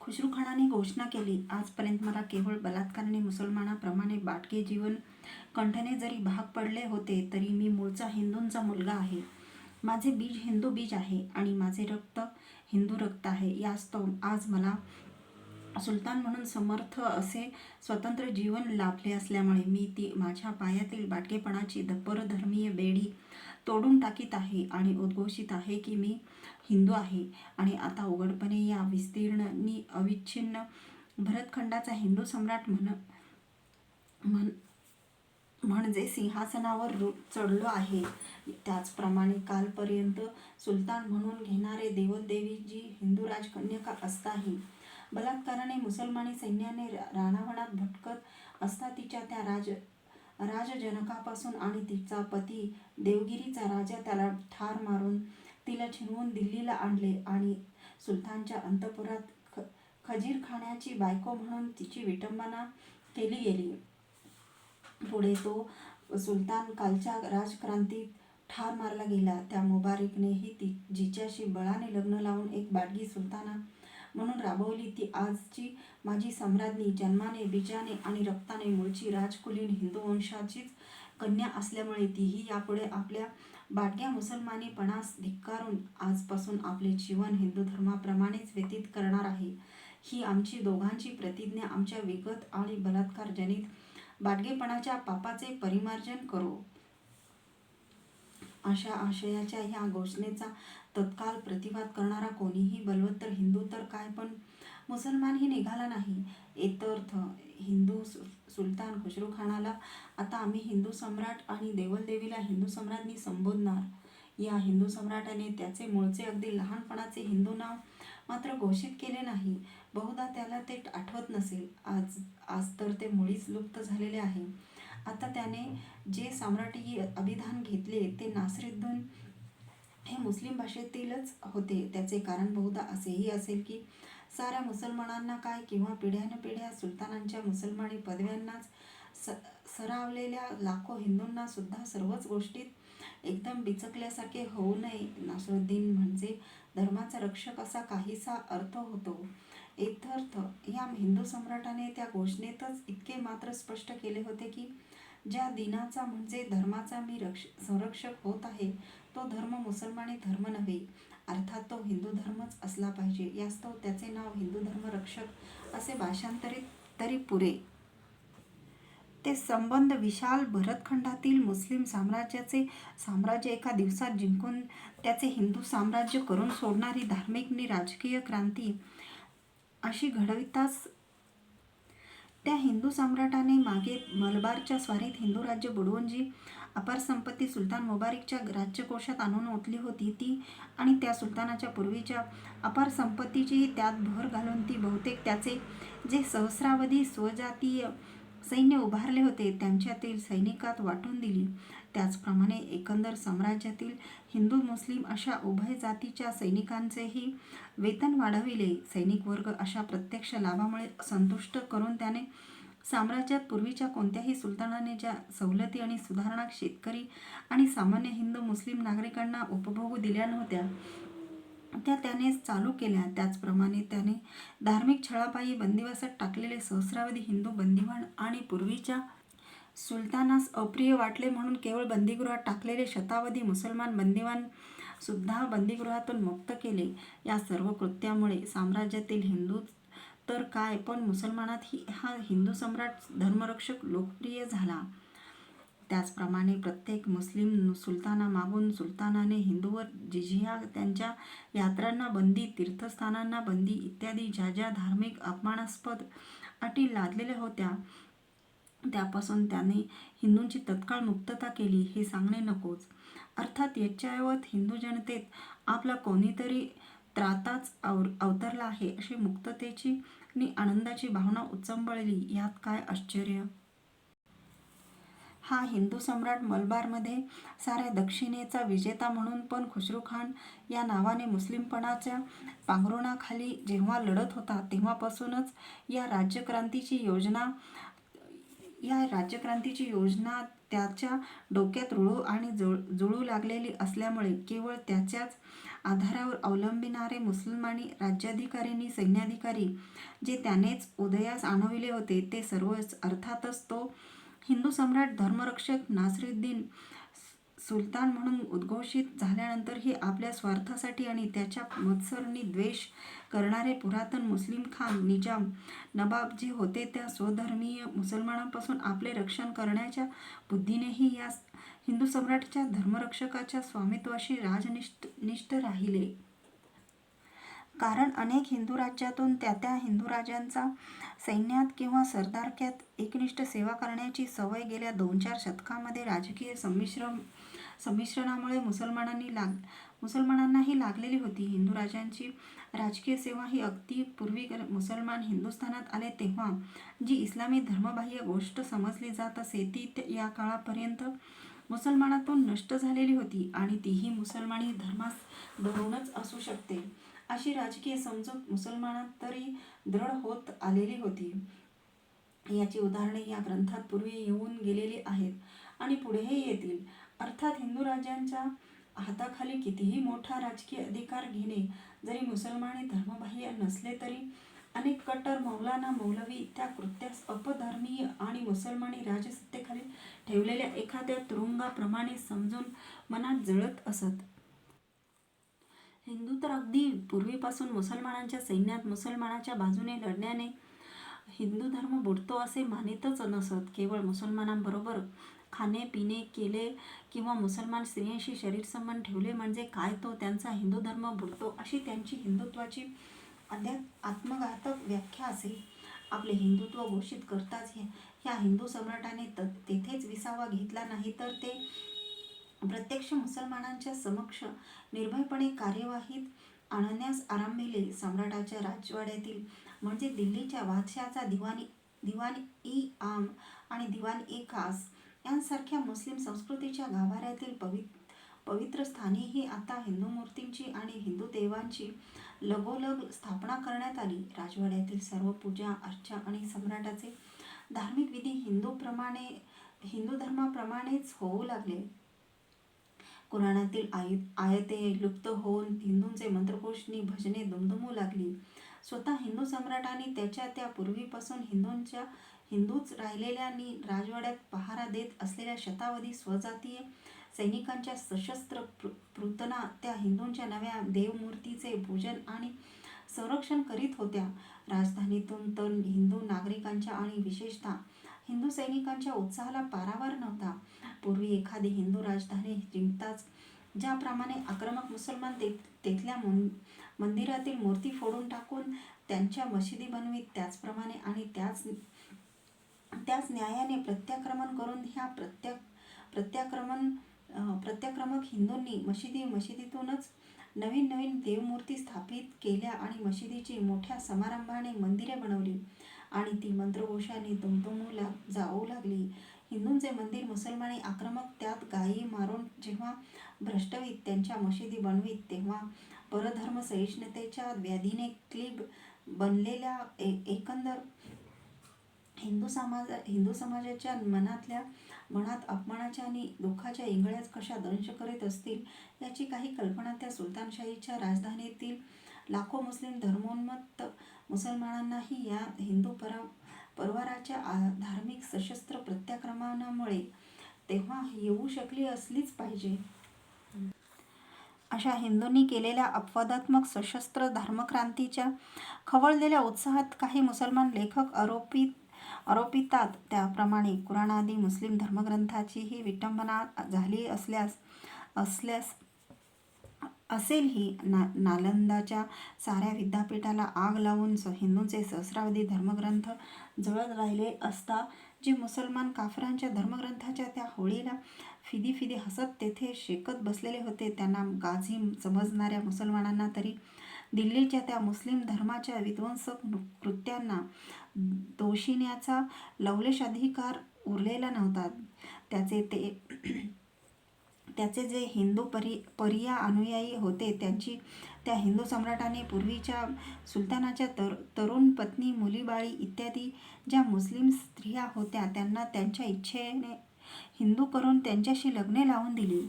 खुसरूखानाने घोषणा केली, आजपर्यंत मला केवळ बलात्काराने मुसलमानाप्रमाणे बाटके जीवन कंठणे जरी भाग पडले होते, तरी मी मूळचा हिंदूंचा मुलगा आहे. माझे बीज हिंदू बीज आहे आणि माझे रक्त हिंदू रक्त आहे. यास्तव आज मला सुलतान म्हणून समर्थ असे स्वतंत्र जीवन लाभले असल्यामुळे मी ती माझ्या पायातील बाटकेपणाची परधर्मीय बेडी तोडून टाकीत आहे आणि उद्घोषित आहे की मी हिंदू आहे. आणि आता उघडपणे या विस्तीर्ण अविच्छिन्न भरतखंडाचा हिंदू सम्राट म्हणजे सिंहासनावर चढलो आहे. त्याचप्रमाणे कालपर्यंत सुलतान म्हणून घेणारे देवदेवीजी हिंदू राजकन्यका असताही बलात्काराने मुसलमानी सैन्याने रानावनात भटकत असता तिच्या त्या राजजनकापासून आणि तिचा पती देवगिरीचा राजा त्याला ठार मारून तिला छिनवून दिल्लीला आणले आणि सुलतानच्या अंतपुरात खजीरखाण्याची बायको म्हणून तिची विटंबना केली गेली. पुढे तो सुलतान कालच्या राजक्रांतीत ठार मारला गेला. त्या मुबारकनेही जिच्याशी बळाने लग्न लावून एक बाडगी सुलताना म्हणून राबवली, ती आजची माझी सम्राज्ञी जन्माने बीजाने आणि रक्ताने मूळची राजकुलीन हिंदू वंशाचीच कन्या असल्यामुळे तीही यापुढे आपल्या बाडग्या मुसलमानीपणास धिक्कारून आजपासून आपले जीवन हिंदू धर्माप्रमाणेच व्यतीत करणार आहे. ही आमची दोघांची प्रतिज्ञा आमच्या विगत आणि बलात्कारजनित बाडगेपणाच्या पापाचे परिमार्जन करो. अशा आशयाच्या ह्या घोषणेचा तत्काल प्रतिवाद करणारा कोणीही बलवत्तर हिंदू तर काय पण मुसलमानही निघाला नाही. एतर्थ हिंदू सुलतान खुसरूखानाला आता आम्ही हिंदू सम्राट आणि देवलदेवीला हिंदू सम्राज्ञी संबोधणार. या हिंदू सम्राटाने त्याचे मूळचे अगदी लहानपणाचे हिंदू नाव मात्र घोषित केले नाही. बहुधा त्याला ते आठवत नसेल. आज तर ते मुळीच लुप्त झालेले आहे. आता त्याने जे सम्राटीय अभिधान घेतले ते नासिरुद्दीन हे मुस्लिम भाषेतीलच होते. त्याचे कारण बहुधा असेही असेल की साऱ्या मुसलमानांना काय किंवा पिढ्यानपिढ्या सुलतानांच्या मुसलमानी पदव्यांनाच सरावलेल्या लाखो हिंदूंना सुद्धा सर्वच गोष्टीत एकदम बिचकल्यासारखे होऊ नये. नासिरुद्दीन म्हणजे धर्माचा रक्षक असा काहीसा अर्थ होतो. एतर्थ या हिंदू सम्राटाने त्या घोषणेतच इतके मात्र स्पष्ट केले होते की ज्या दीनाचा म्हणजे धर्माचा मी संरक्षक होत आहे, तो धर्म मुसलमानी धर्म नव्हे, अर्थात तो हिंदू धर्मच असला पाहिजे. यास्तव त्याचे नाव हिंदू धर्मरक्षक असे भाषांतरित तरी पुरे. ते संबंध विशाल भरतखंडातील मुस्लिम साम्राज्य एका दिवसात जिंकून त्याचे हिंदू साम्राज्य करून सोडणारी धार्मिक नि राजकीय क्रांती अशी घडविताच त्या हिंदू सम्राटाने मागे मलबारच्या स्वारीत हिंदू राज्य बुडवून जी अपार संपत्ती सुलतान मुबारकच्या राज्यकोशात आणून ओतली होती, ती आणि त्या सुलतानाच्या पूर्वीच्या अपार संपत्तीचीही त्यात भर घालून ती बहुतेक त्याचे जे सहस्रावधी स्वजातीय सैन्य उभारले होते त्यांच्यातील सैनिकात वाटून दिली. त्याचप्रमाणे एकंदर साम्राज्यातील हिंदू मुस्लिम अशा उभय जातीच्या सैनिकांचेही वेतन वाढविले. सैनिक वर्ग अशा प्रत्यक्ष लाभामुळे संतुष्ट करून त्याने साम्राज्यात पूर्वीच्या कोणत्याही सुलतानाने ज्या सवलती आणि सुधारणा शेतकरी आणि सामान्य हिंदू मुस्लिम नागरिकांना उपभोगू दिल्या नव्हत्या, त्या त्याने चालू केल्या. त्याचप्रमाणे त्याने धार्मिक छळापायी बंदिवासात टाकलेले सहस्रावधी हिंदू बंदिवान आणि पूर्वीच्या सुलतानास अप्रिय वाटले म्हणून केवळ बंदीगृहात टाकलेले शतावधी मुसलमान बंदिवान सुद्धा बंदीगृहातून मुक्त केले. या सर्व कृत्यामुळे साम्राज्यातील हिंदू तर काय पण मुसलमानातही हा हिंदू सम्राट धर्मरक्षक लोकप्रिय झाला. त्याचप्रमाणे प्रत्येक मुस्लिम सुलतानामागून सुलतानाने हिंदूवर जिझिया, त्यांच्या यात्रांना बंदी, तीर्थस्थानांना बंदी इत्यादी ज्या ज्या धार्मिक अपमानास्पद अटी लादलेल्या होत्या त्यापासून त्याने हिंदूंची तत्काळ मुक्तता केली हे सांगणे नकोच. अर्थात यच्चयावत हिंदू जनतेत आपला कोणीतरी त्राताच अवतरला आहे अशी मुक्ततेची नि आनंदाची भावना उचंबळली. यात काय आश्चर्य. हा हिंदू सम्राट मलबारमध्ये साऱ्या दक्षिणेचा विजेता म्हणून पण खुसरूखान या नावाने मुस्लिमपणाच्या पांघरुणाखाली जेव्हा लढत होता तेव्हापासूनच या राज्यक्रांतीची योजना त्याच्या डोक्यात रुळू आणि जुळू लागलेली असल्यामुळे केवळ त्याच्याच आधारावर अवलंबिणारे मुसलमानी राज्याधिकाऱ्यांनी सैन्याधिकारी जे त्यानेच उदयास आणविले होते ते सर्वच. अर्थातच तो हिंदू सम्राट धर्मरक्षक नासिरुद्दीन सुलतान म्हणून उद्घोषित झाल्यानंतरही आपल्या स्वार्थासाठी आणि त्याच्या मत्सराने द्वेष करणारे पुरातन मुस्लिम खान निजाम नवाब जे होते त्या स्वधर्मीय मुसलमानांपासून आपले रक्षण करण्याच्या बुद्धीनेही या हिंदू सम्राटच्या धर्मरक्षकाच्या स्वामित्वाशी राजनिष्ठ राहिले. कारण अनेक हिंदू राज्यातून त्या हिंदू राजांचा सैन्यात किंवा सरदारक्यात एकनिष्ठ सेवा करण्याची सवय गेल्या 2-4 शतकांमध्ये राजकीय संमिश्रणामुळे मुसलमानांनाही लागलेली होती. हिंदू राजांची राजकीय सेवा ही अगदी पूर्वी मुसलमान हिंदुस्थानात आले तेव्हा जी इस्लामी धर्मबाह्य गोष्ट समजली जात असे ती या काळापर्यंत मुसलमानातून नष्ट झालेली होती आणि तीही मुसलमानी धर्मास धरूनच असू शकते अशी राजकीय समजूत मुसलमानात तरी दृढ होत आलेली होती. याची उदाहरणे या ग्रंथात पूर्वी येऊन गेलेली आहेत आणि पुढेही येतील. अर्थात हिंदू राजांच्या हाताखाली कितीही मोठा राजकीय अधिकार घेणे जरी मुसलमानी धर्मबाह्य नसले तरी अनेक कट्टर मौलाना मौलवी त्या कृत्यास अपधर्मीय आणि मुसलमानी राजसत्तेखाली ठेवलेल्या एखाद्या तुरुंगाप्रमाणे समजून मनात जळत असत. हिंदू तर अगदी पूर्वीपासून मुसलमानांच्या सैन्यात मुसलमानाच्या बाजूने लढण्याने हिंदू धर्म बुडतो असे मानितच नसत. केवळ मुसलमानांबरोबर खाणे पिणे केले किंवा मुसलमान स्त्रियांशी शरीरसंबंध ठेवले म्हणजे काय तो त्यांचा हिंदू धर्म बुडतो अशी त्यांची हिंदुत्वाची आत्मघातक व्याख्या असे. आपले हिंदुत्व घोषित करताच ह्या हिंदू सम्राटाने तेथेच विसावा घेतला नाही तर ते प्रत्यक्ष मुसलमानांच्या समक्ष निर्भयपणे कार्यवाहीत आणण्यास आरंभिले. सम्राटाच्या राजवाड्यातील म्हणजे दिल्लीच्या बादशहाचा दिवाण-ई-आम आणि दिवाण-ई-खास यांसारख्या मुस्लिम संस्कृतीच्या गाभाऱ्यातील पवित्र स्थानीही आता हिंदू मूर्तींची आणि हिंदू देवांची लगोलग स्थापना करण्यात आली. राजवाड्यातील सर्व पूजा अर्चा आणि सम्राटाचे धार्मिक विधी हिंदू धर्माप्रमाणेच होऊ लागले. कुराणातील आयते लुप्त होऊन हिंदूंचे मंत्रघोष नि भजने दुमदुमू लागली. स्वतः हिंदू सम्राटांनी त्या पूर्वीपासून हिंदूच राहिलेल्या नि राजवाड्यात पहारा देत असलेल्या शतावधी स्वजातीय सैनिकांच्या सशस्त्र पूतना त्या हिंदूंच्या नव्या देवमूर्तीचे पूजन आणि संरक्षण करीत होत्या. राजधानीतून तर हिंदू नागरिकांच्या आणि विशेषतः हिंदू सैनिकांच्या उत्साहाला पारावार नव्हता. पूर्वी एखादी हिंदू राजधानी जिंकताच ज्याप्रमाणे आक्रमक मुसलमान तेथल्या मंदिरातील मूर्ती फोडून टाकून त्यांच्या मशिदी बनवीत त्याचप्रमाणे आणि त्याच न्यायाने प्रत्याक्रमण करून ह्या प्रत्याक्रमक हिंदूंनी मशिदीतूनच नवीन देवमूर्ती स्थापित केल्या आणि मशिदीची मोठ्या समारंभाने मंदिरे बनवली आणि ती मंत्रघोषाने दुमदुमू जाऊ लागली. हिंदूंचे मंदिर मुसलमानी आक्रमक त्यात गायी मारून जेव्हा भ्रष्टवीत त्यांच्या मशिदी बनवीत तेव्हा परधर्म सहिष्णुतेच्या व्याधीने क्लीब बनलेल्या एकंदर हिंदू समाजाच्या मनात अपमानाच्या आणि दुःखाच्या इंगळ्याच कशा दंश करीत असतील याची काही कल्पना त्या सुलतानशाहीच्या राजधानीतील लाखो मुस्लिम धर्मोन्मत्त मुसलमानांनाही या हिंदू परवाराच्या धार्मिक सशस्त्र प्रत्याक्रमणामुळे तेव्हा येऊ शकली असलीच पाहिजे. अशा हिंदूंनी केलेल्या अपवादात्मक सशस्त्र धर्मक्रांतीच्या खवळलेल्या उत्साहात काही मुसलमान लेखक आरोपितात त्याप्रमाणे कुराणादी मुस्लिम धर्मग्रंथाचीही विटंबना झाली असेलही. नालंदाच्या साऱ्या विद्यापीठाला आग लावून हिंदूंचे सहस्रावधी धर्मग्रंथ जळत राहिले असता जे मुसलमान काफरांच्या धर्मग्रंथाच्या त्या होळीला फिदी हसत तेथे शेकत बसलेले होते त्यांना गाझी समजणाऱ्या मुसलमानांना तरी दिल्लीच्या त्या मुस्लिम धर्माच्या विध्वंसक कृत्यांना दोषिण्याचा लवलेशाधिकार उरलेला नव्हता. त्याचे जे हिंदू परिया अनुयायी होते त्यांची त्या हिंदू सम्राटाने पूर्वीच्या सुलतानाच्या तरुण पत्नी मुलीबाळी इत्यादी ज्या मुस्लिम स्त्रिया होत्या त्यांना त्यांच्या इच्छेने हिंदू करून त्यांच्याशी लग्ने लावून दिली.